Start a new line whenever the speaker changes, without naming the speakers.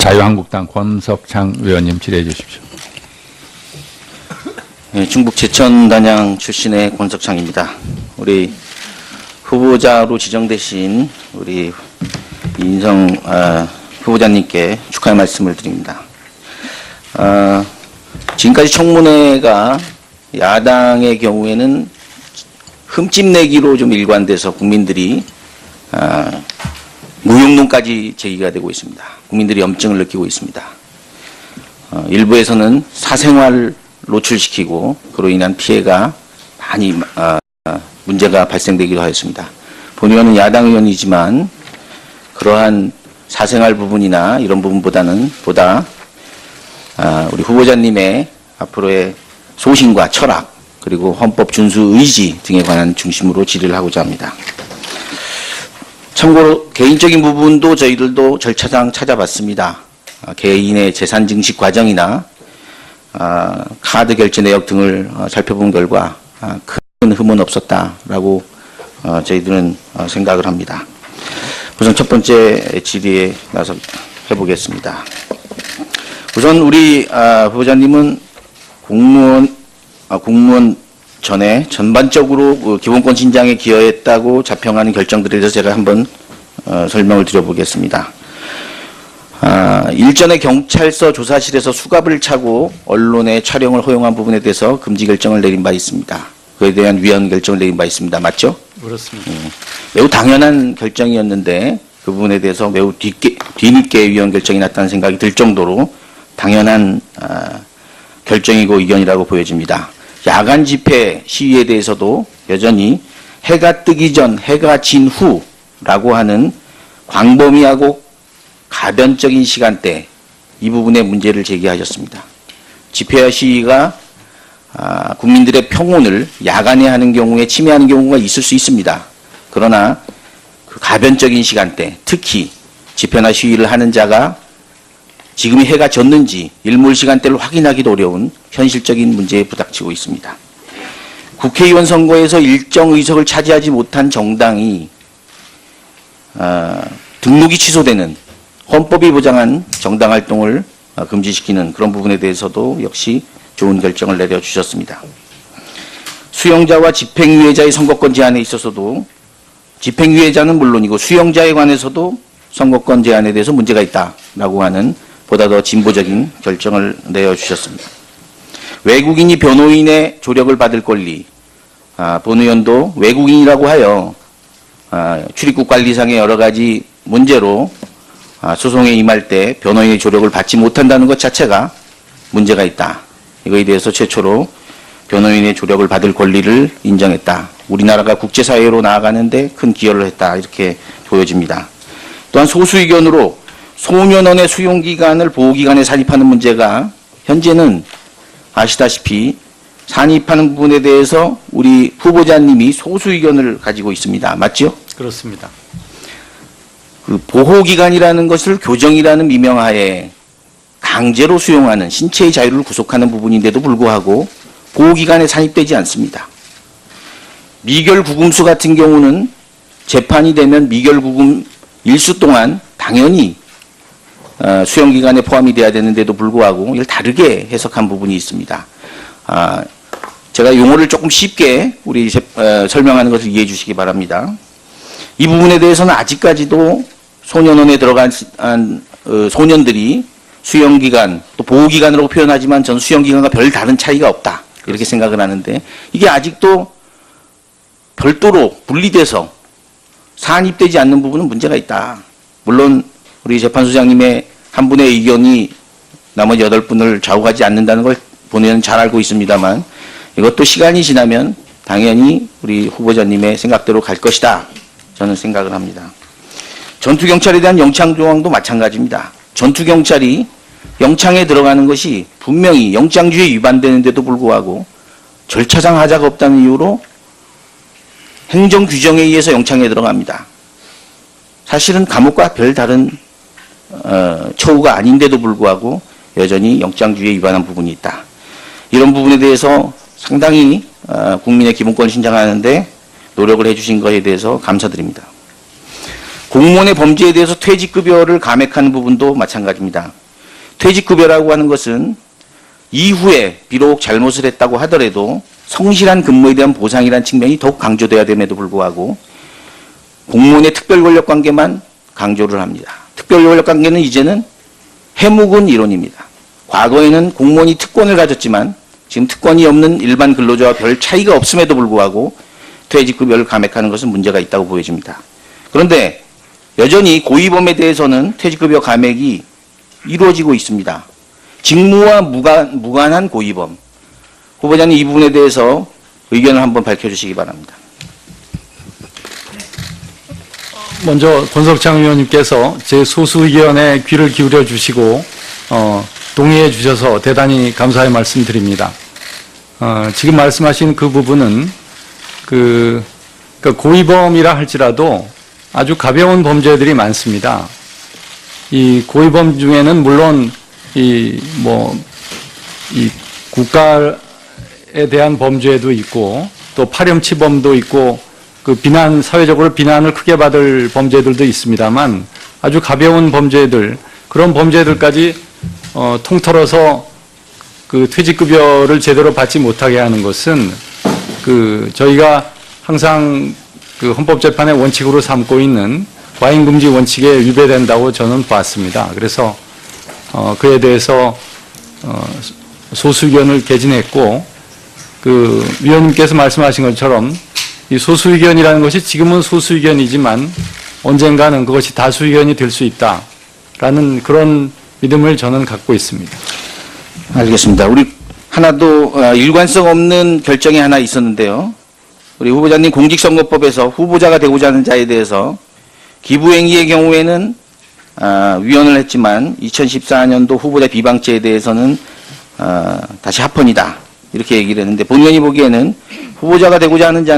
자유한국당 권석창 의원님 질의해 주십시오.
네, 충북 제천단양 출신의 권석창입니다. 우리 후보자로 지정되신 우리 이인성 후보자님께 축하의 말씀을 드립니다. 지금까지 청문회가 야당의 경우에는 흠집내기로 좀 일관돼서 국민들이 무용론까지 제기가 되고 있습니다. 국민들이 염증을 느끼고 있습니다. 일부에서는 사생활 노출시키고 그로 인한 피해가 많이 문제가 발생되기도 하였습니다. 본 의원은 야당 의원이지만 그러한 사생활 부분이나 이런 부분보다는 보다 우리 후보자님의 앞으로의 소신과 철학 그리고 헌법 준수 의지 등에 관한 중심으로 질의를 하고자 합니다. 참고로 개인적인 부분도 저희들도 절차상 찾아봤습니다. 개인의 재산 증식 과정이나 카드 결제 내역 등을 살펴본 결과 큰 흠은 없었다라고 저희들은 생각을 합니다. 우선 첫 번째 질의에 나서 해보겠습니다. 우선 우리 후보자님은 공무원 전에 전반적으로 기본권 신장에 기여했다고 자평하는 결정들에 대해서 제가 한번 설명을 드려보겠습니다. 일전에 경찰서 조사실에서 수갑을 차고 언론의 촬영을 허용한 부분에 대해서 금지 결정을 내린 바 있습니다. 그에 대한 위헌 결정을 내린 바 있습니다. 맞죠?
그렇습니다.
매우 당연한 결정이었는데 그 부분에 대해서 매우 뒤늦게 위헌 결정이 났다는 생각이 들 정도로 당연한 결정이고 의견이라고 보여집니다. 야간 집회 시위에 대해서도 여전히 해가 뜨기 전, 해가 진 후라고 하는 광범위하고 가변적인 시간대 이 부분에 문제를 제기하셨습니다. 집회와 시위가 국민들의 평온을 야간에 하는 경우에 침해하는 경우가 있을 수 있습니다. 그러나 그 가변적인 시간대, 특히 집회나 시위를 하는 자가 지금이 해가 졌는지 일몰 시간대를 확인하기도 어려운 현실적인 문제에 부닥치고 있습니다. 국회의원 선거에서 일정 의석을 차지하지 못한 정당이 등록이 취소되는 헌법이 보장한 정당 활동을 금지시키는 그런 부분에 대해서도 역시 좋은 결정을 내려주셨습니다. 수용자와 집행유예자의 선거권 제한에 있어서도 집행유예자는 물론이고 수용자에 관해서도 선거권 제한에 대해서 문제가 있다라고 하는 보다 더 진보적인 결정을 내어주셨습니다. 외국인이 변호인의 조력을 받을 권리, 본 의원도 외국인이라고 하여 출입국 관리상의 여러 가지 문제로 소송에 임할 때 변호인의 조력을 받지 못한다는 것 자체가 문제가 있다. 이거에 대해서 최초로 변호인의 조력을 받을 권리를 인정했다. 우리나라가 국제사회로 나아가는데 큰 기여를 했다. 이렇게 보여집니다. 또한 소수 의견으로 소년원의 수용기간을 보호기간에 산입하는 문제가 현재는 아시다시피 산입하는 부분에 대해서 우리 후보자님이 소수 의견을 가지고 있습니다. 맞죠?
그렇습니다.
그 보호기간이라는 것을 교정이라는 미명하에 강제로 수용하는 신체의 자유를 구속하는 부분인데도 불구하고 보호기간에 산입되지 않습니다. 미결구금수 같은 경우는 재판이 되면 미결구금 일수 동안 당연히 수용기간에 포함이 돼야 되는데도 불구하고 이걸 다르게 해석한 부분이 있습니다. 제가 용어를 조금 쉽게 우리 설명하는 것을 이해해 주시기 바랍니다. 이 부분에 대해서는 아직까지도 소년원에 들어간 소년들이 수용기간 또 보호기간으로 표현하지만 전 수용기간과 별 다른 차이가 없다. 이렇게 생각을 하는데 이게 아직도 별도로 분리돼서 산입되지 않는 부분은 문제가 있다. 물론 우리 재판소장님의 한 분의 의견이 나머지 8분을 좌우하지 않는다는 걸 본의원은 잘 알고 있습니다만 이것도 시간이 지나면 당연히 우리 후보자님의 생각대로 갈 것이다. 저는 생각을 합니다. 전투경찰에 대한 영창조항도 마찬가지입니다. 전투경찰이 영창에 들어가는 것이 분명히 영장주의에 위반되는데도 불구하고 절차상 하자가 없다는 이유로 행정규정에 의해서 영창에 들어갑니다. 사실은 감옥과 별 다른 처우가 아닌데도 불구하고 여전히 영장주의에 위반한 부분이 있다. 이런 부분에 대해서 상당히 국민의 기본권 신장하는데 노력을 해주신 것에 대해서 감사드립니다. 공무원의 범죄에 대해서 퇴직급여를 감액하는 부분도 마찬가지입니다. 퇴직급여라고 하는 것은 이후에 비록 잘못을 했다고 하더라도 성실한 근무에 대한 보상이라는 측면이 더욱 강조돼야 됨에도 불구하고 공무원의 특별권력관계만 강조를 합니다. 특별권력관계는 이제는 해묵은 이론입니다. 과거에는 공무원이 특권을 가졌지만 지금 특권이 없는 일반 근로자와 별 차이가 없음에도 불구하고 퇴직급여를 감액하는 것은 문제가 있다고 보여집니다. 그런데 여전히 고위범에 대해서는 퇴직급여 감액이 이루어지고 있습니다. 직무와 무관한 고위범. 후보자님 이 부분에 대해서 의견을 한번 밝혀주시기 바랍니다.
먼저 권석창 의원님께서 제 소수 의견에 귀를 기울여 주시고 동의해 주셔서 대단히 감사의 말씀드립니다. 지금 말씀하신 그 부분은 그 고위범이라 할지라도 아주 가벼운 범죄들이 많습니다. 이 고위범 중에는 물론 이 국가에 대한 범죄도 있고 또 파렴치범도 있고 그 사회적으로 비난을 크게 받을 범죄들도 있습니다만 아주 가벼운 범죄들, 그런 범죄들까지 통틀어서 그 퇴직급여를 제대로 받지 못하게 하는 것은 저희가 항상 그 헌법재판의 원칙으로 삼고 있는 과잉금지 원칙에 위배된다고 저는 봤습니다. 그래서 그에 대해서 소수 의견을 개진했고 그 위원님께서 말씀하신 것처럼 이 소수 의견이라는 것이 지금은 소수 의견이지만 언젠가는 그것이 다수 의견이 될 수 있다라는 그런 믿음을 저는 갖고 있습니다.
알겠습니다. 우리 하나도 일관성 없는 결정이 하나 있었는데요. 우리 후보자님 공직선거법에서 후보자가 되고자 하는 자에 대해서 기부행위의 경우에는 위헌을 했지만 2014년도 후보자 비방죄에 대해서는 다시 합헌이다. 이렇게 얘기를 했는데 본인이 보기에는 후보자가 되고자 하는 자는